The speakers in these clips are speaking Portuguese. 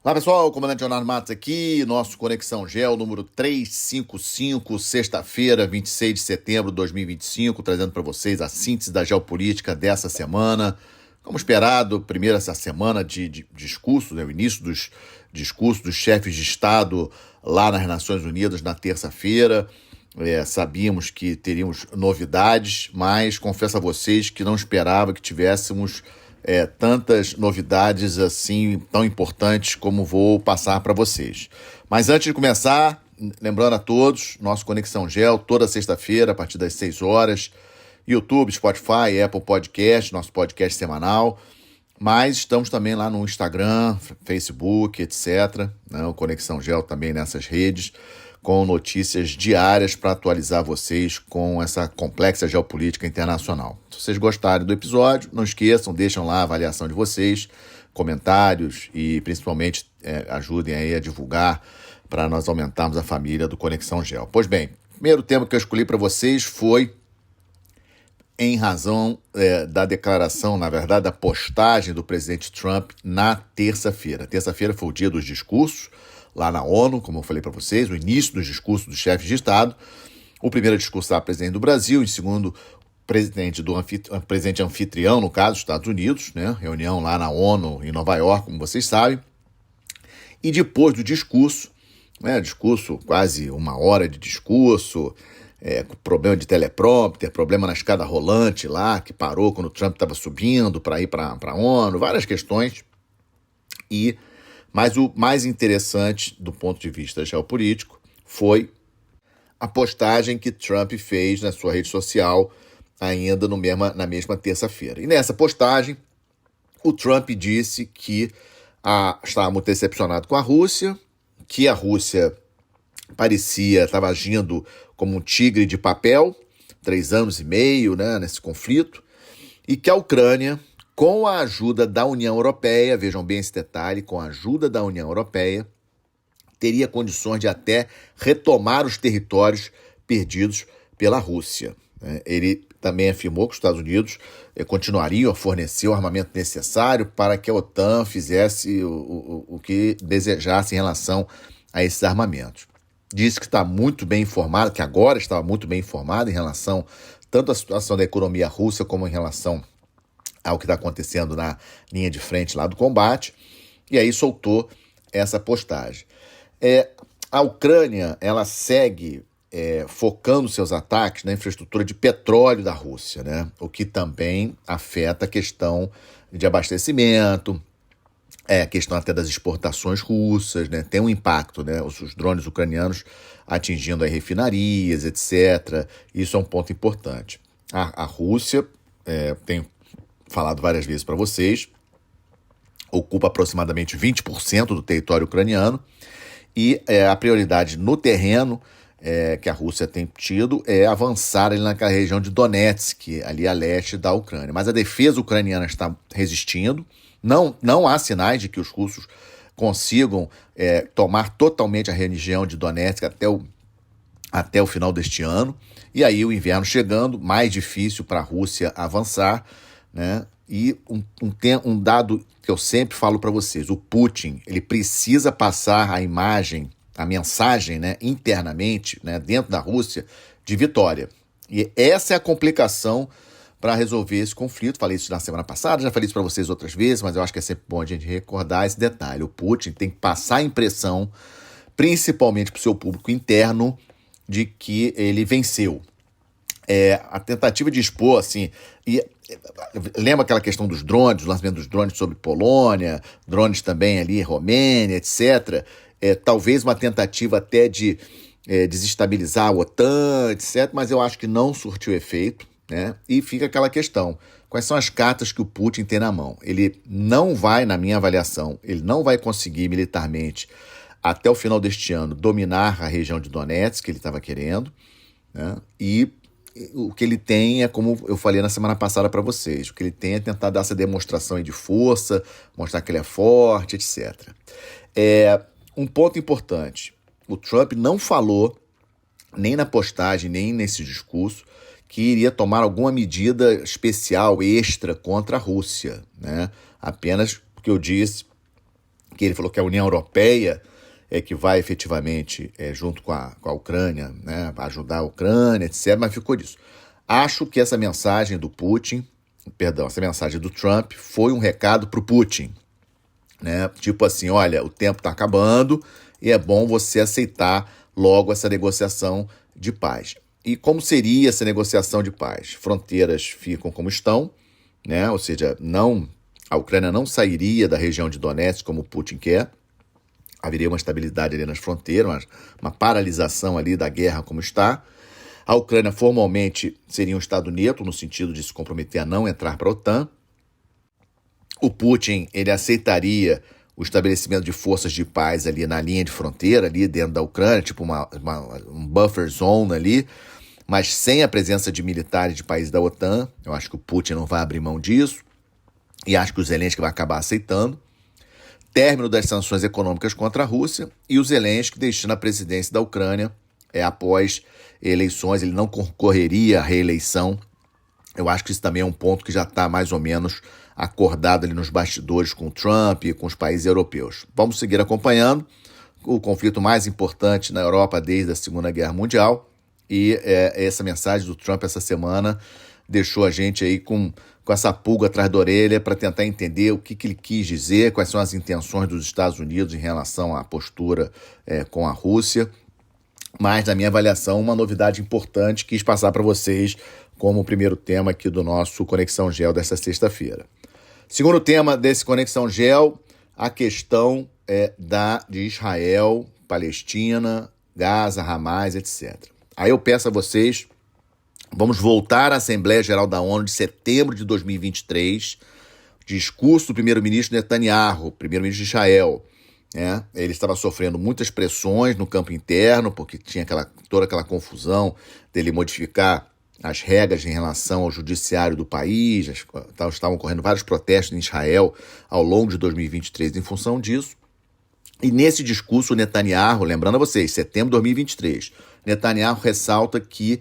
Olá pessoal, comandante Leonardo Matos aqui, nosso Conexão Gel número 355, sexta-feira, 26 de setembro de 2025, trazendo para vocês a síntese da geopolítica dessa semana. Como esperado, primeiro essa semana de discursos, o início dos discursos dos chefes de Estado lá nas Nações Unidas na terça-feira. Sabíamos que teríamos novidades, mas confesso a vocês que não esperava que tivéssemos tantas novidades assim tão importantes como vou passar para vocês. Mas antes de começar, lembrando a todos, nosso Conexão Gel, toda sexta-feira, a partir das 6 horas, YouTube, Spotify, Apple Podcast, nosso podcast semanal, mas estamos também lá no Instagram, Facebook, etc. O Conexão Gel também nessas redes, com notícias diárias para atualizar vocês com essa complexa geopolítica internacional. Se vocês gostarem do episódio, não esqueçam, deixam lá a avaliação de vocês, comentários e principalmente ajudem aí a divulgar para nós aumentarmos a família do Conexão Gel. Pois bem, o primeiro tema que eu escolhi para vocês foi em razão da declaração, na verdade, da postagem do presidente Trump na terça-feira. Terça-feira foi o dia dos discursos, lá na ONU, como eu falei para vocês, o início dos discursos dos chefes de Estado. O primeiro discurso estava presidente do Brasil, em segundo, presidente anfitrião, no caso, Estados Unidos, né? Reunião lá na ONU, em Nova York, como vocês sabem. E depois do discurso, discurso quase uma hora de discurso, com problema de teleprompter, problema na escada rolante lá, que parou quando o Trump estava subindo para ir para a ONU, várias questões. Mas o mais interessante do ponto de vista geopolítico foi a postagem que Trump fez na sua rede social ainda na mesma terça-feira. E nessa postagem, o Trump disse que estava muito decepcionado com a Rússia, que a Rússia estava agindo como um tigre de papel, 3 anos e meio, nesse conflito, e que a Ucrânia, com a ajuda da União Europeia, vejam bem esse detalhe, com a ajuda da União Europeia, teria condições de até retomar os territórios perdidos pela Rússia. Ele também afirmou que os Estados Unidos continuariam a fornecer o armamento necessário para que a OTAN fizesse o que desejasse em relação a esses armamentos. Disse que está muito bem informado, que agora estava muito bem informado em relação tanto à situação da economia russa como em relação ao que está acontecendo na linha de frente lá do combate, e aí soltou essa postagem. A Ucrânia, ela segue focando seus ataques na infraestrutura de petróleo da Rússia, o que também afeta a questão de abastecimento, a questão até das exportações russas, tem um impacto, os drones ucranianos atingindo as refinarias, etc. Isso é um ponto importante. A Rússia tem falado várias vezes para vocês, ocupa aproximadamente 20% do território ucraniano e a prioridade no terreno que a Rússia tem tido é avançar ali naquela região de Donetsk, ali a leste da Ucrânia. Mas a defesa ucraniana está resistindo, não há sinais de que os russos consigam tomar totalmente a região de Donetsk até o final deste ano, e aí o inverno chegando, mais difícil para a Rússia avançar, E um dado que eu sempre falo para vocês, o Putin, ele precisa passar a imagem, a mensagem, internamente, dentro da Rússia, de vitória. E essa é a complicação para resolver esse conflito. Falei isso na semana passada, já falei isso para vocês outras vezes, mas eu acho que é sempre bom a gente recordar esse detalhe. O Putin tem que passar a impressão, principalmente para o seu público interno, de que ele venceu. A tentativa de expor, assim, lembra aquela questão dos drones, o lançamento dos drones sobre Polônia, drones também ali, Romênia, etc. Talvez uma tentativa até de desestabilizar a OTAN, etc., mas eu acho que não surtiu efeito, E fica aquela questão, quais são as cartas que o Putin tem na mão? Ele não vai, na minha avaliação, ele não vai conseguir militarmente, até o final deste ano, dominar a região de Donetsk, que ele estava querendo, E o que ele tem é, como eu falei na semana passada para vocês, o que ele tem é tentar dar essa demonstração aí de força, mostrar que ele é forte, etc. Um ponto importante, o Trump não falou, nem na postagem, nem nesse discurso, que iria tomar alguma medida especial, extra, contra a Rússia, Apenas porque eu disse que ele falou que a União Europeia é que vai efetivamente, junto com a Ucrânia, né, ajudar a Ucrânia, etc., mas ficou disso. Acho que essa mensagem do Trump foi um recado para o Putin, né? Tipo assim, olha, o tempo está acabando e é bom você aceitar logo essa negociação de paz. E como seria essa negociação de paz? Fronteiras ficam como estão, né? Ou seja, a Ucrânia não sairia da região de Donetsk como o Putin quer. Haveria uma estabilidade ali nas fronteiras, uma paralisação ali da guerra como está. A Ucrânia formalmente seria um Estado neutro, no sentido de se comprometer a não entrar para a OTAN. O Putin, ele aceitaria o estabelecimento de forças de paz ali na linha de fronteira, ali dentro da Ucrânia, tipo um buffer zone ali, mas sem a presença de militares de países da OTAN. Eu acho que o Putin não vai abrir mão disso e acho que o Zelensky vai acabar aceitando. Término das sanções econômicas contra a Rússia e o Zelensky deixando a presidência da Ucrânia após eleições. Ele não concorreria à reeleição. Eu acho que isso também é um ponto que já está mais ou menos acordado ali nos bastidores com o Trump e com os países europeus. Vamos seguir acompanhando o conflito mais importante na Europa desde a Segunda Guerra Mundial e essa mensagem do Trump essa semana deixou a gente aí com essa pulga atrás da orelha para tentar entender o que ele quis dizer, quais são as intenções dos Estados Unidos em relação à postura com a Rússia. Mas, na minha avaliação, uma novidade importante quis passar para vocês como primeiro tema aqui do nosso Conexão Gel desta sexta-feira. Segundo tema desse Conexão Gel, a questão de Israel, Palestina, Gaza, Hamas, etc. Aí eu peço a vocês, vamos voltar à Assembleia Geral da ONU de setembro de 2023, discurso do primeiro-ministro Netanyahu, primeiro-ministro de Israel. Ele estava sofrendo muitas pressões no campo interno, porque tinha toda aquela confusão dele modificar as regras em relação ao judiciário do país. Estavam ocorrendo vários protestos em Israel ao longo de 2023 em função disso. E nesse discurso, o Netanyahu, lembrando a vocês, setembro de 2023, Netanyahu ressalta que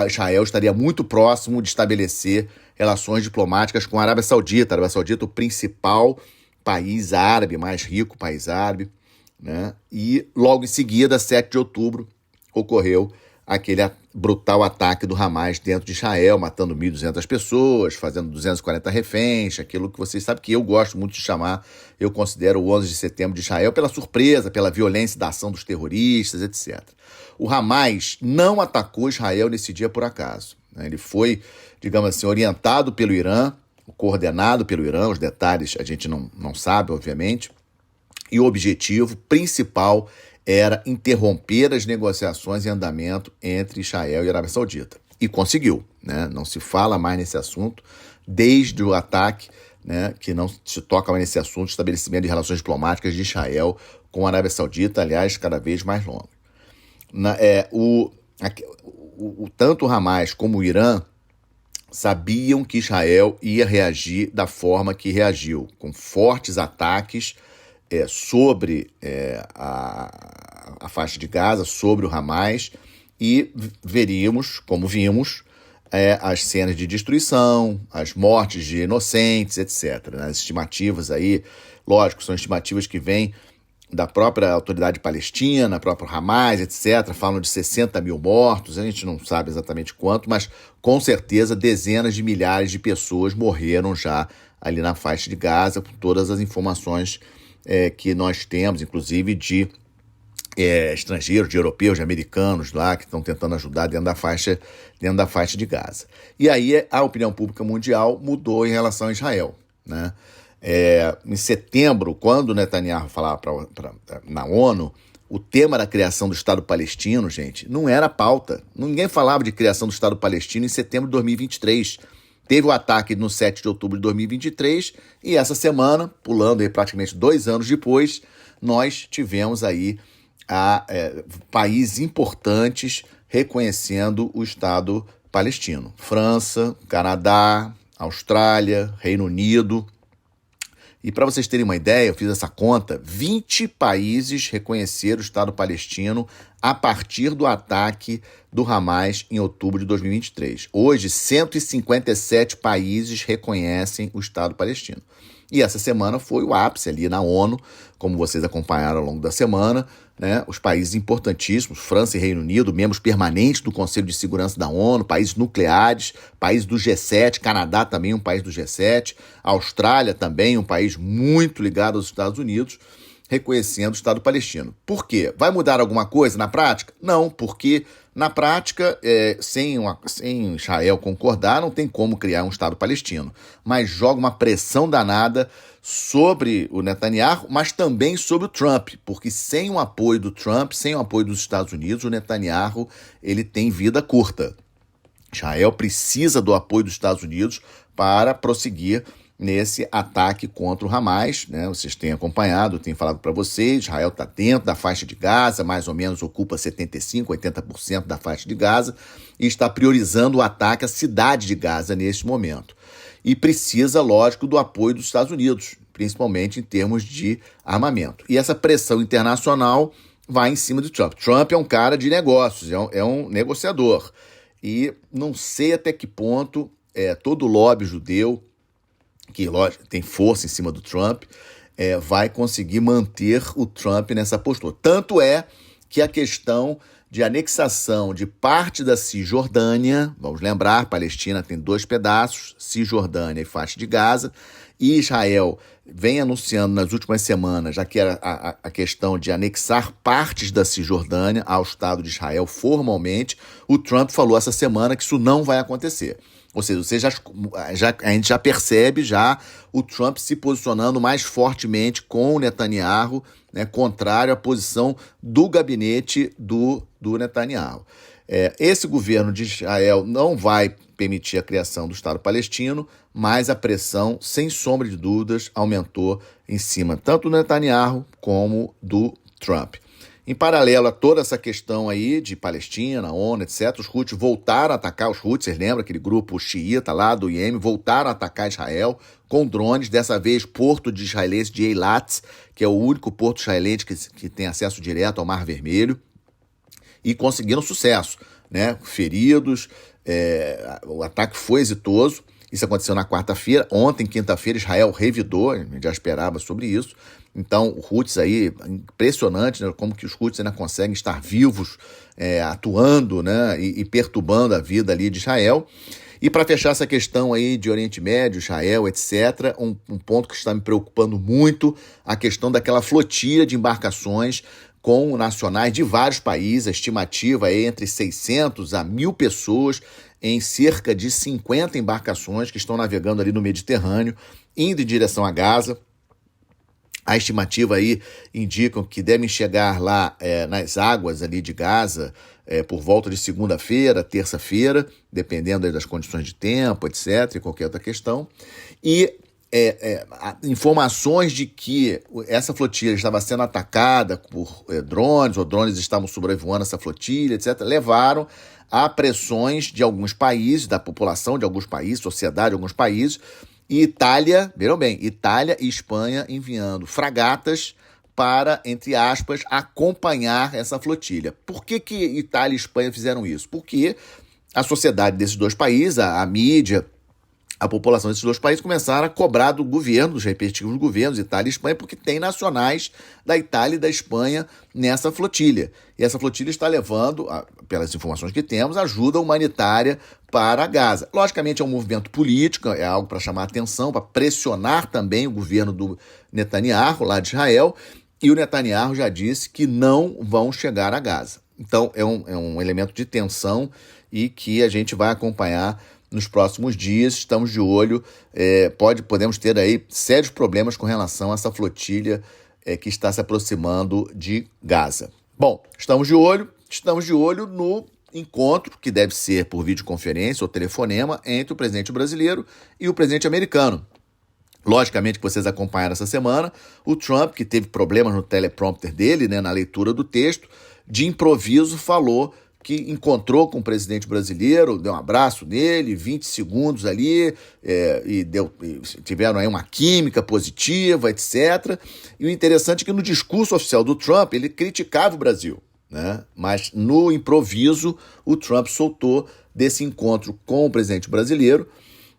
Israel estaria muito próximo de estabelecer relações diplomáticas com a Arábia Saudita. A Arábia Saudita, o principal país árabe, mais rico país árabe, né? E logo em seguida, 7 de outubro, ocorreu aquele brutal ataque do Hamas dentro de Israel, matando 1.200 pessoas, fazendo 240 reféns, aquilo que vocês sabem que eu gosto muito de chamar, eu considero o 11 de setembro de Israel pela surpresa, pela violência da ação dos terroristas, etc. O Hamas não atacou Israel nesse dia por acaso, né? Ele foi, digamos assim, orientado pelo Irã, coordenado pelo Irã, os detalhes a gente não sabe, obviamente, e o objetivo principal era interromper as negociações em andamento entre Israel e Arábia Saudita. E conseguiu, né? Não se fala mais nesse assunto desde o ataque, né? Que não se toca mais nesse assunto, estabelecimento de relações diplomáticas de Israel com a Arábia Saudita, aliás, cada vez mais longo. Tanto o Hamas como o Irã sabiam que Israel ia reagir da forma que reagiu, com fortes ataques sobre a faixa de Gaza, sobre o Hamas, e veríamos, como vimos, as cenas de destruição, as mortes de inocentes, etc. As estimativas aí, lógico, são estimativas que vêm da própria autoridade palestina, próprio Hamas, etc., falam de 60 mil mortos, a gente não sabe exatamente quanto, mas com certeza dezenas de milhares de pessoas morreram já ali na faixa de Gaza, com todas as informações que nós temos, inclusive de estrangeiros, de europeus, de americanos lá, que estão tentando ajudar dentro da faixa de Gaza. E aí a opinião pública mundial mudou em relação a Israel, né? Em setembro, quando Netanyahu falava na ONU, o tema da criação do Estado palestino, gente, não era pauta. Ninguém falava de criação do Estado palestino em setembro de 2023. Teve o ataque no 7 de outubro de 2023 e essa semana, pulando aí praticamente 2 anos depois, nós tivemos aí países importantes reconhecendo o Estado palestino. França, Canadá, Austrália, Reino Unido. E para vocês terem uma ideia, eu fiz essa conta, 20 países reconheceram o Estado palestino a partir do ataque do Hamas em outubro de 2023. Hoje, 157 países reconhecem o Estado palestino. E essa semana foi o ápice ali na ONU, como vocês acompanharam ao longo da semana, né? Os países importantíssimos, França e Reino Unido, membros permanentes do Conselho de Segurança da ONU, países nucleares, países do G7, Canadá também um país do G7, Austrália também um país muito ligado aos Estados Unidos, reconhecendo o Estado palestino. Por quê? Vai mudar alguma coisa na prática? Não, porque na prática, sem Israel concordar, não tem como criar um Estado palestino. Mas joga uma pressão danada sobre o Netanyahu, mas também sobre o Trump, porque sem o apoio do Trump, sem o apoio dos Estados Unidos, o Netanyahu ele tem vida curta. Israel precisa do apoio dos Estados Unidos para prosseguir nesse ataque contra o Hamas, né? Vocês têm acompanhado, eu tenho falado para vocês, Israel está dentro da faixa de Gaza, mais ou menos ocupa 75%, 80% da faixa de Gaza e está priorizando o ataque à cidade de Gaza neste momento. E precisa, lógico, do apoio dos Estados Unidos, principalmente em termos de armamento. E essa pressão internacional vai em cima do Trump. Trump é um cara de negócios, é um negociador. E não sei até que ponto todo o lobby judeu, que lógico, tem força em cima do Trump, vai conseguir manter o Trump nessa postura. Tanto é que a questão de anexação de parte da Cisjordânia, vamos lembrar, Palestina tem 2 pedaços, Cisjordânia e faixa de Gaza, e Israel vem anunciando nas últimas semanas, já que era a questão de anexar partes da Cisjordânia ao Estado de Israel formalmente, o Trump falou essa semana que isso não vai acontecer. Ou seja, a gente já percebe o Trump se posicionando mais fortemente com o Netanyahu, né, contrário à posição do gabinete do Netanyahu. Esse governo de Israel não vai permitir a criação do Estado palestino, mas a pressão, sem sombra de dúvidas, aumentou em cima tanto do Netanyahu como do Trump. Em paralelo a toda essa questão aí de Palestina, ONU, etc., os Houthis voltaram a atacar, os Houthis, vocês lembram, aquele grupo xiita lá do Iêmen, voltaram a atacar Israel com drones, dessa vez porto de israelense de Eilat, que é o único porto israelense que tem acesso direto ao Mar Vermelho, e conseguiram sucesso, né? Feridos, o ataque foi exitoso, isso aconteceu na quarta-feira, ontem, quinta-feira, Israel revidou, a gente já esperava sobre isso. Então, o Houthis aí, impressionante, né, como que os Houthis ainda conseguem estar vivos, atuando, né, e perturbando a vida ali de Israel. E para fechar essa questão aí de Oriente Médio, Israel, etc., um ponto que está me preocupando muito, a questão daquela flotilha de embarcações com nacionais de vários países, a estimativa é entre 600 a 1.000 pessoas em cerca de 50 embarcações que estão navegando ali no Mediterrâneo, indo em direção a Gaza. A estimativa aí indica que devem chegar lá nas águas ali de Gaza por volta de segunda-feira, terça-feira, dependendo das condições de tempo, etc., e qualquer outra questão. E informações de que essa flotilha estava sendo atacada por drones, ou drones estavam sobrevoando essa flotilha, etc., levaram a pressões de alguns países, da população de alguns países, sociedade de alguns países, e Itália, viram bem, Itália e Espanha enviando fragatas para, entre aspas, acompanhar essa flotilha. Por que Itália e Espanha fizeram isso? Porque a sociedade desses dois países, a mídia, a população desses dois países começaram a cobrar do governo, dos respectivos governos, Itália e Espanha, porque tem nacionais da Itália e da Espanha nessa flotilha. E essa flotilha está levando, pelas informações que temos, ajuda humanitária para Gaza. Logicamente é um movimento político, é algo para chamar atenção, para pressionar também o governo do Netanyahu, lá de Israel, e o Netanyahu já disse que não vão chegar a Gaza. Então é um elemento de tensão e que a gente vai acompanhar nos próximos dias. Estamos de olho, podemos ter aí sérios problemas com relação a essa flotilha que está se aproximando de Gaza. Bom, estamos de olho no encontro, que deve ser por videoconferência ou telefonema, entre o presidente brasileiro e o presidente americano. Logicamente que vocês acompanharam essa semana, o Trump, que teve problemas no teleprompter dele, né, na leitura do texto, de improviso falou que encontrou com o presidente brasileiro, deu um abraço nele, 20 segundos ali, tiveram aí uma química positiva, etc. E o interessante é que no discurso oficial do Trump, ele criticava o Brasil, né? Mas no improviso, o Trump soltou desse encontro com o presidente brasileiro.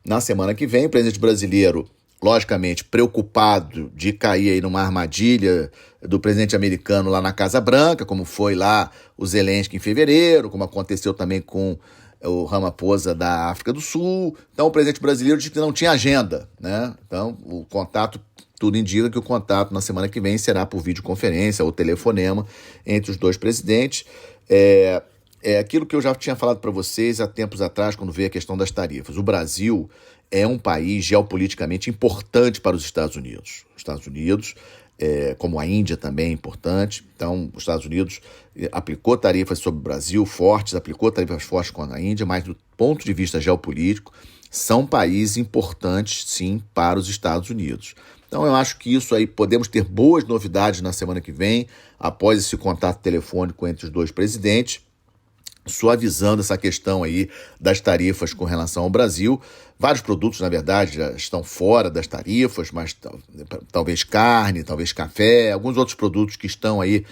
Na semana que vem, o presidente brasileiro, logicamente preocupado de cair aí numa armadilha do presidente americano lá na Casa Branca, como foi lá o Zelensky em fevereiro, como aconteceu também com o Ramaphosa da África do Sul. Então o presidente brasileiro disse que não tinha agenda, né? Então o contato, tudo indica que o contato na semana que vem será por videoconferência ou telefonema entre os dois presidentes. É aquilo que eu já tinha falado para vocês há tempos atrás, quando veio a questão das tarifas. O Brasil é um país geopoliticamente importante para os Estados Unidos. Os Estados Unidos, como a Índia também é importante. Então, os Estados Unidos aplicou tarifas sobre o Brasil fortes, aplicou tarifas fortes contra a Índia, mas do ponto de vista geopolítico, são países importantes, sim, para os Estados Unidos. Então, eu acho que isso aí, podemos ter boas novidades na semana que vem, após esse contato telefônico entre os dois presidentes, suavizando essa questão aí das tarifas com relação ao Brasil. Vários produtos, na verdade, já estão fora das tarifas, mas talvez carne, talvez café, alguns outros produtos que estão aí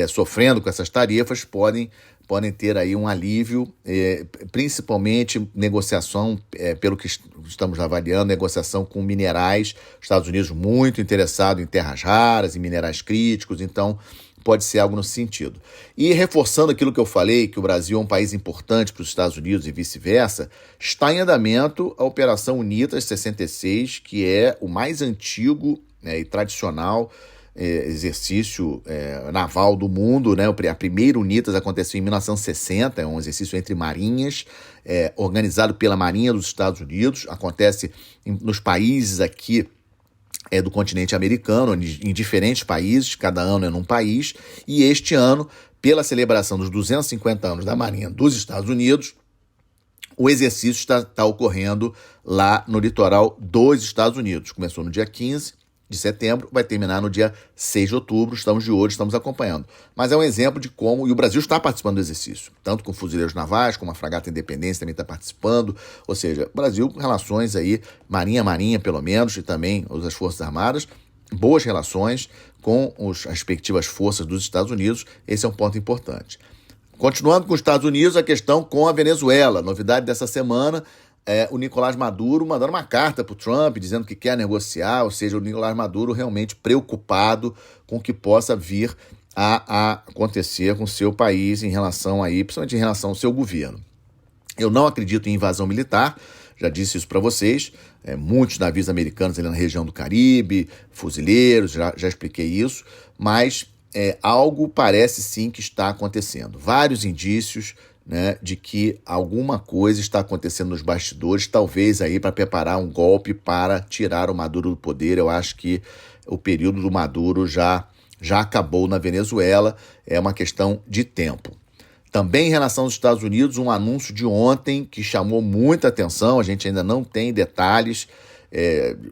sofrendo com essas tarifas podem ter aí um alívio, principalmente negociação, pelo que estamos avaliando, negociação com minerais. Estados Unidos muito interessado em terras raras, em minerais críticos, então pode ser algo nesse sentido. E reforçando aquilo que eu falei, que o Brasil é um país importante para os Estados Unidos e vice-versa, está em andamento a Operação UNITAS 66, que é o mais antigo e tradicional exercício naval do mundo, né? A primeira UNITAS aconteceu em 1960, é um exercício entre marinhas, organizado pela Marinha dos Estados Unidos, acontece nos países aqui do continente americano, em diferentes países, cada ano é num país, e este ano, pela celebração dos 250 anos da Marinha dos Estados Unidos, o exercício está ocorrendo lá no litoral dos Estados Unidos. Começou no dia 15 de setembro, vai terminar no dia 6 de outubro, estamos de olho, estamos acompanhando. Mas é um exemplo de como, e o Brasil está participando do exercício, tanto com fuzileiros navais, como a Fragata Independência também está participando, ou seja, Brasil, relações aí, marinha pelo menos, e também as Forças Armadas, boas relações com as respectivas forças dos Estados Unidos, esse é um ponto importante. Continuando com os Estados Unidos, a questão com a Venezuela, novidade dessa semana, o Nicolás Maduro mandando uma carta para o Trump, dizendo que quer negociar, ou seja, o Nicolás Maduro realmente preocupado com o que possa vir a acontecer com o seu país em relação aí, principalmente em relação ao seu governo. Eu não acredito em invasão militar, já disse isso para vocês, muitos navios americanos ali na região do Caribe, fuzileiros, já expliquei isso, mas algo parece sim que está acontecendo. Vários indícios, né, de que alguma coisa está acontecendo nos bastidores, talvez aí para preparar um golpe para tirar o Maduro do poder. Eu acho que o período do Maduro já acabou na Venezuela, é uma questão de tempo. Também em relação aos Estados Unidos, um anúncio de ontem que chamou muita atenção, a gente ainda não tem detalhes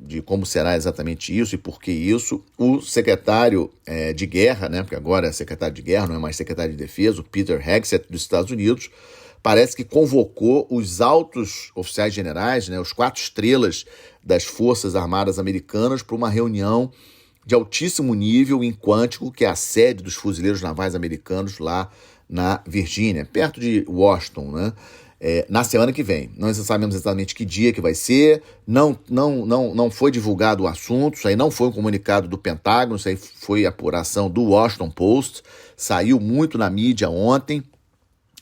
de como será exatamente isso e por que isso. O secretário de guerra, né, porque agora é secretário de guerra, não é mais secretário de defesa, o Peter Hegseth dos Estados Unidos, parece que convocou os altos oficiais generais, né, os 4 estrelas das Forças Armadas Americanas, para uma reunião de altíssimo nível em Quantico, que é a sede dos fuzileiros navais americanos lá na Virgínia, perto de Washington, né? Na semana que vem. Não sabemos exatamente que dia que vai ser, não foi divulgado o assunto, isso aí não foi um comunicado do Pentágono, isso aí foi apuração do Washington Post, saiu muito na mídia ontem,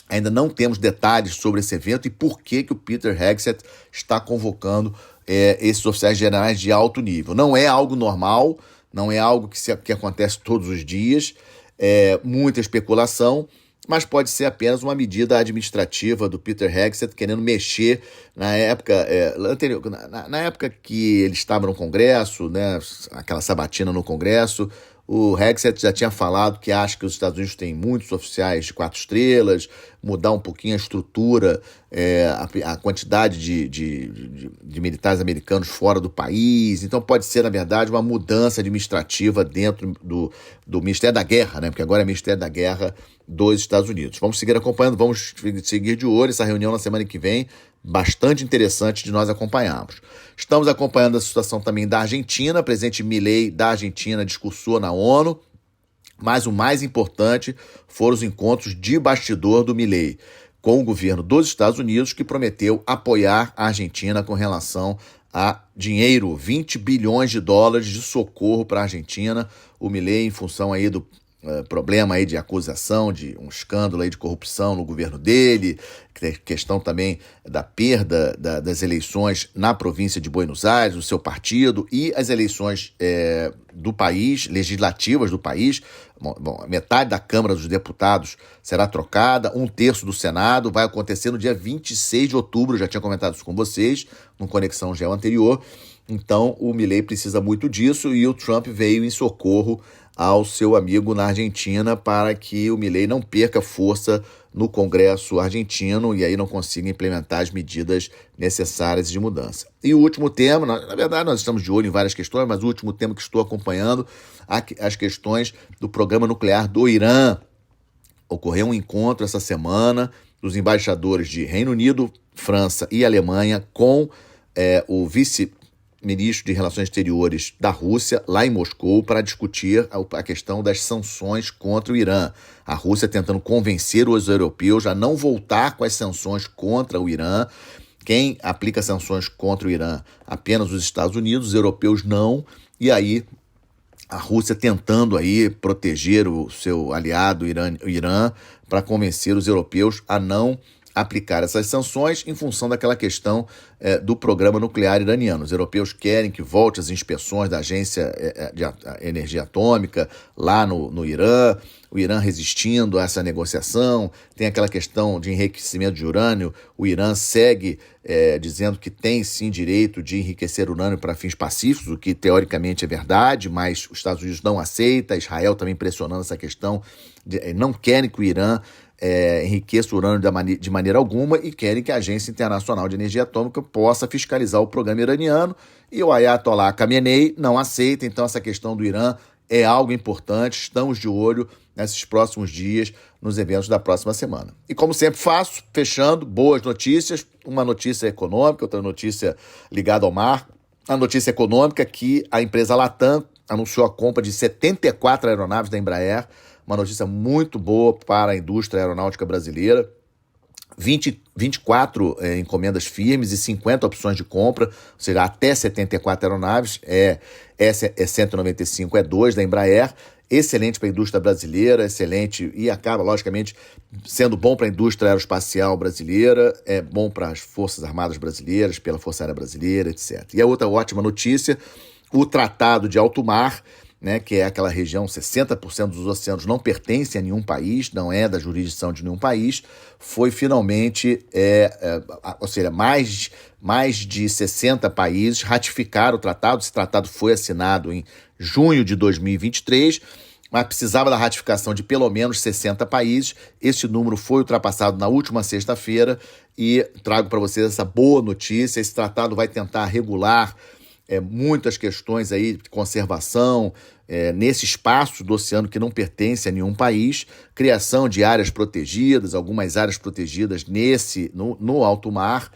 ainda não temos detalhes sobre esse evento e por que o Peter Hegseth está convocando esses oficiais generais de alto nível. Não é algo normal, não é algo que acontece todos os dias, muita especulação, mas pode ser apenas uma medida administrativa do Peter Hegseth querendo mexer na época anterior, na época que ele estava no Congresso, né, aquela sabatina no Congresso. O Hegseth já tinha falado que acha que os Estados Unidos têm muitos oficiais de 4 estrelas, mudar um pouquinho a estrutura, a quantidade de militares americanos fora do país. Então pode ser, na verdade, uma mudança administrativa dentro do Ministério da Guerra, né? Porque agora é Ministério da Guerra dos Estados Unidos. Vamos seguir acompanhando, vamos seguir de olho essa reunião na semana que vem, bastante interessante de nós acompanharmos. Estamos acompanhando a situação também da Argentina, o presidente Milei da Argentina discursou na ONU, mas o mais importante foram os encontros de bastidor do Milei com o governo dos Estados Unidos, que prometeu apoiar a Argentina com relação a dinheiro, 20 bilhões de dólares de socorro para a Argentina. O Milei, em função aí do problema aí de acusação de um escândalo aí de corrupção no governo dele, questão também da perda das eleições na província de Buenos Aires, do seu partido, e as eleições do país, legislativas do país. Bom, metade da Câmara dos Deputados será trocada, 1/3 do Senado vai acontecer no dia 26 de outubro, já tinha comentado isso com vocês, no Conexão Geo anterior. Então, o Milei precisa muito disso e o Trump veio em socorro ao seu amigo na Argentina para que o Milei não perca força no Congresso argentino e aí não consiga implementar as medidas necessárias de mudança. E o último tema, na verdade nós estamos de olho em várias questões, mas o último tema que estou acompanhando, as questões do programa nuclear do Irã. Ocorreu um encontro essa semana dos embaixadores de Reino Unido, França e Alemanha com o vice-ministro de Relações Exteriores da Rússia, lá em Moscou, para discutir a questão das sanções contra o Irã. A Rússia tentando convencer os europeus a não voltar com as sanções contra o Irã. Quem aplica sanções contra o Irã? Apenas os Estados Unidos, os europeus não. E aí a Rússia tentando aí proteger o seu aliado o Irã para convencer os europeus a não aplicar essas sanções em função daquela questão do programa nuclear iraniano. Os europeus querem que volte as inspeções da Agência de Energia Atômica lá no Irã, o Irã resistindo a essa negociação. Tem aquela questão de enriquecimento de urânio, o Irã segue dizendo que tem sim direito de enriquecer urânio para fins pacíficos, o que teoricamente é verdade, mas os Estados Unidos não aceita, Israel também pressionando essa questão, não querem que o Irã enriqueça o urânio de maneira alguma e querem que a Agência Internacional de Energia Atômica possa fiscalizar o programa iraniano, e o Ayatollah Khamenei não aceita. Então essa questão do Irã é algo importante, estamos de olho nesses próximos dias, nos eventos da próxima semana. E como sempre faço, fechando, boas notícias, uma notícia econômica, outra notícia ligada ao mar. A notícia econômica é que a empresa Latam anunciou a compra de 74 aeronaves da Embraer, uma notícia muito boa para a indústria aeronáutica brasileira. 24 encomendas firmes e 50 opções de compra, ou seja, até 74 aeronaves. Essa é 195, é 2 da Embraer. Excelente para a indústria brasileira, excelente, e acaba, logicamente, sendo bom para a indústria aeroespacial brasileira, é bom para as Forças Armadas brasileiras, pela Força Aérea Brasileira, etc. E a outra ótima notícia, o Tratado de Alto Mar, que é aquela região, 60% dos oceanos não pertencem a nenhum país, não é da jurisdição de nenhum país, foi finalmente, ou seja, mais de 60 países ratificaram o tratado. Esse tratado foi assinado em junho de 2023, mas precisava da ratificação de pelo menos 60 países. Esse número foi ultrapassado na última sexta-feira e trago para vocês essa boa notícia. Esse tratado vai tentar regular muitas questões aí de conservação nesse espaço do oceano que não pertence a nenhum país, criação de áreas protegidas, algumas áreas protegidas no alto mar,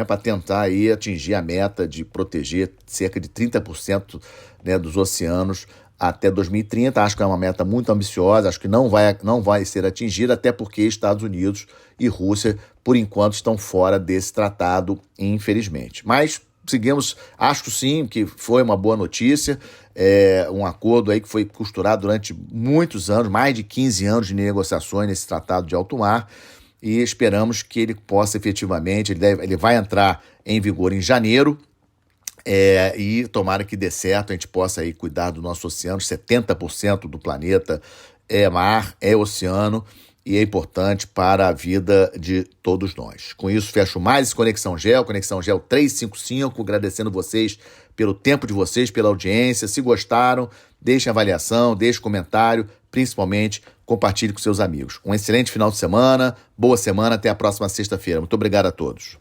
para tentar aí atingir a meta de proteger cerca de 30% dos oceanos até 2030. Acho que é uma meta muito ambiciosa, acho que não vai ser atingida, até porque Estados Unidos e Rússia, por enquanto, estão fora desse tratado, infelizmente. Mas seguimos, acho sim que foi uma boa notícia, um acordo aí que foi costurado durante muitos anos, mais de 15 anos de negociações nesse tratado de alto mar, e esperamos que ele possa efetivamente, ele vai entrar em vigor em janeiro, e tomara que dê certo, a gente possa aí cuidar do nosso oceano. 70% do planeta é mar, é oceano, e é importante para a vida de todos nós. Com isso, fecho mais esse Conexão Geo 355, agradecendo vocês pelo tempo de vocês, pela audiência. Se gostaram, deixem avaliação, deixem comentário, principalmente compartilhe com seus amigos. Um excelente final de semana, boa semana, até a próxima sexta-feira. Muito obrigado a todos.